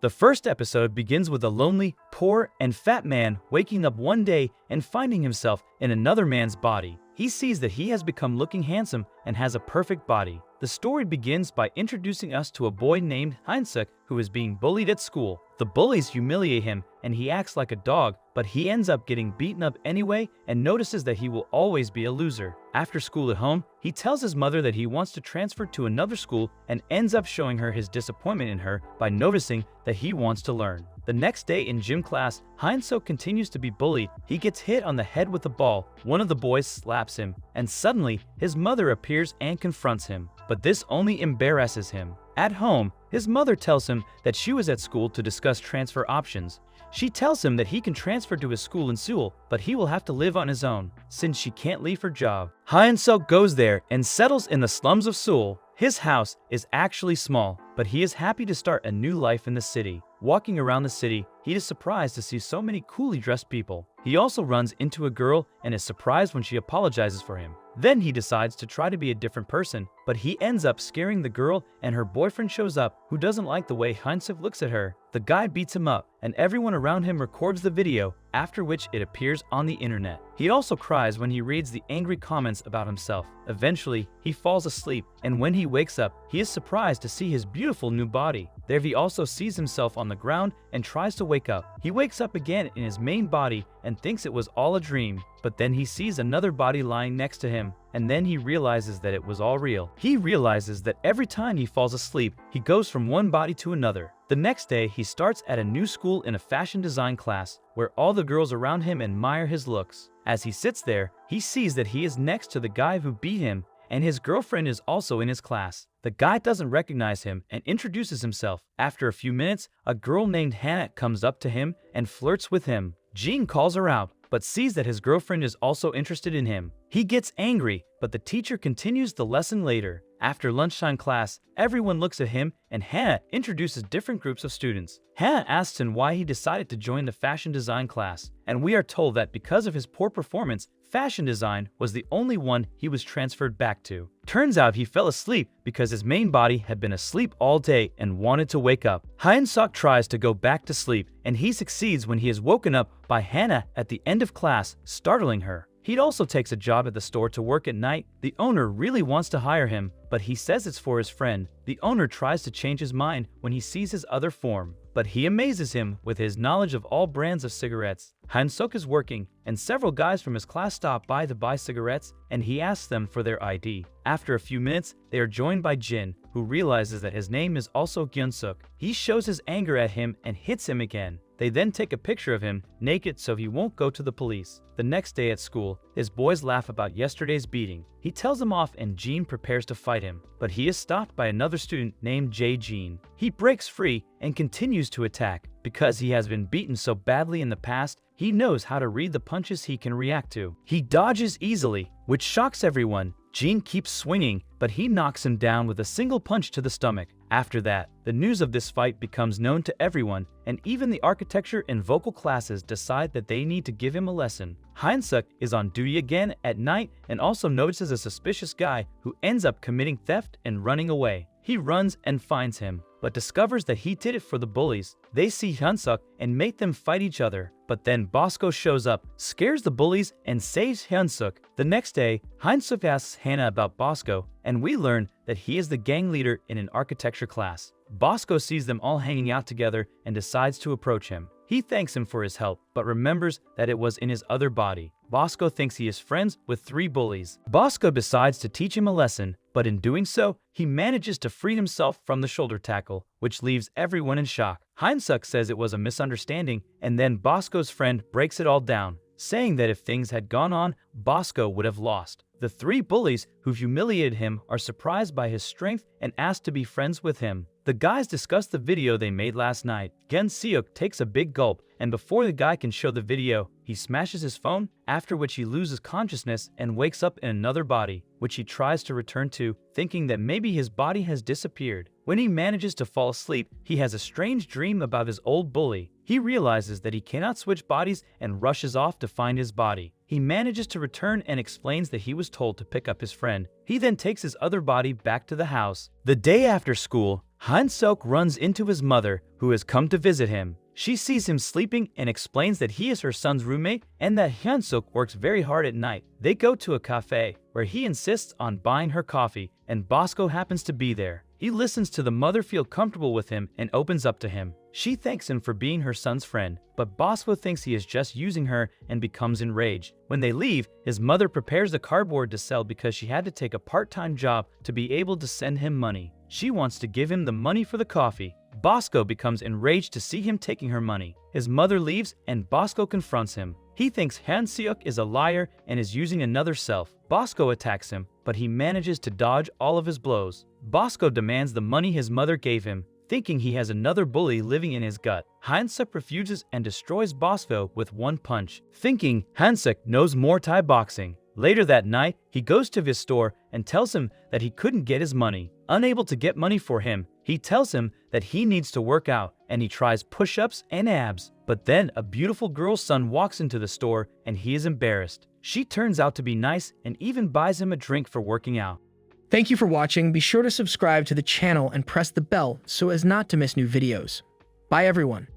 The first episode begins with a lonely, poor, and fat man waking up one day and finding himself in another man's body. He sees that he has become looking handsome and has a perfect body. The story begins by introducing us to a boy named Heinzek who is being bullied at school. The bullies humiliate him and he acts like a dog, but he ends up getting beaten up anyway and notices that he will always be a loser. After school at home, he tells his mother that he wants to transfer to another school and ends up showing her his disappointment in her by noticing that he wants to learn. The next day in gym class, Heinzek continues to be bullied. He gets hit on the head with a ball. One of the boys slaps him, and suddenly his mother appears and confronts him. But this only embarrasses him. At home, his mother tells him that she was at school to discuss transfer options. She tells him that he can transfer to his school in Seoul, but he will have to live on his own, since she can't leave her job. Heinzek goes there and settles in the slums of Seoul. His house is actually small, but he is happy to start a new life in the city. Walking around the city, he is surprised to see so many coolly dressed people. He also runs into a girl and is surprised when she apologizes for him. Then he decides to try to be a different person, but he ends up scaring the girl and her boyfriend shows up who doesn't like the way Heinzek looks at her. The guy beats him up and everyone around him records the video, after which it appears on the internet. He also cries when he reads the angry comments about himself. Eventually, he falls asleep, and when he wakes up, he is surprised to see his beautiful new body. There he also sees himself on the ground and tries to wake up. He wakes up again in his main body and thinks it was all a dream, but then he sees another body lying next to him, and then he realizes that it was all real. He realizes that every time he falls asleep, he goes from one body to another. The next day, he starts at a new school in a fashion design class, where all the girls around him admire his looks. As he sits there, he sees that he is next to the guy who beat him, and his girlfriend is also in his class. The guy doesn't recognize him and introduces himself. After a few minutes, a girl named Hannah comes up to him and flirts with him. Jean calls her out, but sees that his girlfriend is also interested in him. He gets angry, but the teacher continues the lesson later. After lunchtime class, everyone looks at him and Hannah introduces different groups of students. Hannah asks him why he decided to join the fashion design class, and we are told that because of his poor performance, fashion design was the only one he was transferred back to. Turns out he fell asleep because his main body had been asleep all day and wanted to wake up. Heinzek tries to go back to sleep, and he succeeds when he is woken up by Hannah at the end of class, startling her. He also takes a job at the store to work at night. The owner really wants to hire him, but he says it's for his friend. The owner tries to change his mind when he sees his other form, but he amazes him with his knowledge of all brands of cigarettes. Heinzek is working, and several guys from his class stop by to buy cigarettes, and he asks them for their ID. After a few minutes, they are joined by Jin, who realizes that his name is also Gyunsuk. He shows his anger at him and hits him again. They then take a picture of him naked so he won't go to the police. The next day at school, his boys laugh about yesterday's beating. He tells them off and Jean prepares to fight him, but he is stopped by another student named Jean. He breaks free and continues to attack. Because he has been beaten so badly in the past, he knows how to read the punches he can react to. He dodges easily, which shocks everyone. Jean keeps swinging, but he knocks him down with a single punch to the stomach. After that, the news of this fight becomes known to everyone, and even the architecture and vocal classes decide that they need to give him a lesson. Heinzek is on duty again at night and also notices a suspicious guy who ends up committing theft and running away. He runs and finds him, but discovers that he did it for the bullies. They see Heinzek and make them fight each other, but then Bosco shows up, scares the bullies, and saves Heinzek. The next day, Heinzek asks Hannah about Bosco, and we learn that he is the gang leader in an architecture class. Bosco sees them all hanging out together and decides to approach him. He thanks him for his help, but remembers that it was in his other body. Bosco thinks he is friends with 3 bullies. Bosco decides to teach him a lesson, but in doing so, he manages to free himself from the shoulder tackle, which leaves everyone in shock. Heinzek says it was a misunderstanding, and then Bosco's friend breaks it all down, saying that if things had gone on, Bosco would have lost. The 3 bullies who humiliated him are surprised by his strength and ask to be friends with him. The guys discuss the video they made last night. Gen Seok takes a big gulp, and before the guy can show the video, he smashes his phone, after which he loses consciousness and wakes up in another body, which he tries to return to, thinking that maybe his body has disappeared. When he manages to fall asleep, he has a strange dream about his old bully. He realizes that he cannot switch bodies and rushes off to find his body. He manages to return and explains that he was told to pick up his friend. He then takes his other body back to the house. The day after school, Han-seok runs into his mother, who has come to visit him. She sees him sleeping and explains that he is her son's roommate and that Han-seok works very hard at night. They go to a cafe, where he insists on buying her coffee, and Bosco happens to be there. He listens to the mother feel comfortable with him and opens up to him. She thanks him for being her son's friend, but Bosco thinks he is just using her and becomes enraged. When they leave, his mother prepares the cardboard to sell because she had to take a part-time job to be able to send him money. She wants to give him the money for the coffee. Bosco becomes enraged to see him taking her money. His mother leaves and Bosco confronts him. He thinks Han-seok is a liar and is using another self. Bosco attacks him, but he manages to dodge all of his blows. Bosco demands the money his mother gave him, thinking he has another bully living in his gut. Han-seok refuses and destroys Bosco with one punch, thinking Han-seok knows more Thai boxing. Later that night, he goes to his store and tells him that he couldn't get his money. Unable to get money for him, he tells him that he needs to work out, and he tries push-ups and abs. But then a beautiful girl's son walks into the store and he is embarrassed. She turns out to be nice and even buys him a drink for working out. Thank you for watching. Be sure to subscribe to the channel and press the bell so as not to miss new videos. Bye everyone.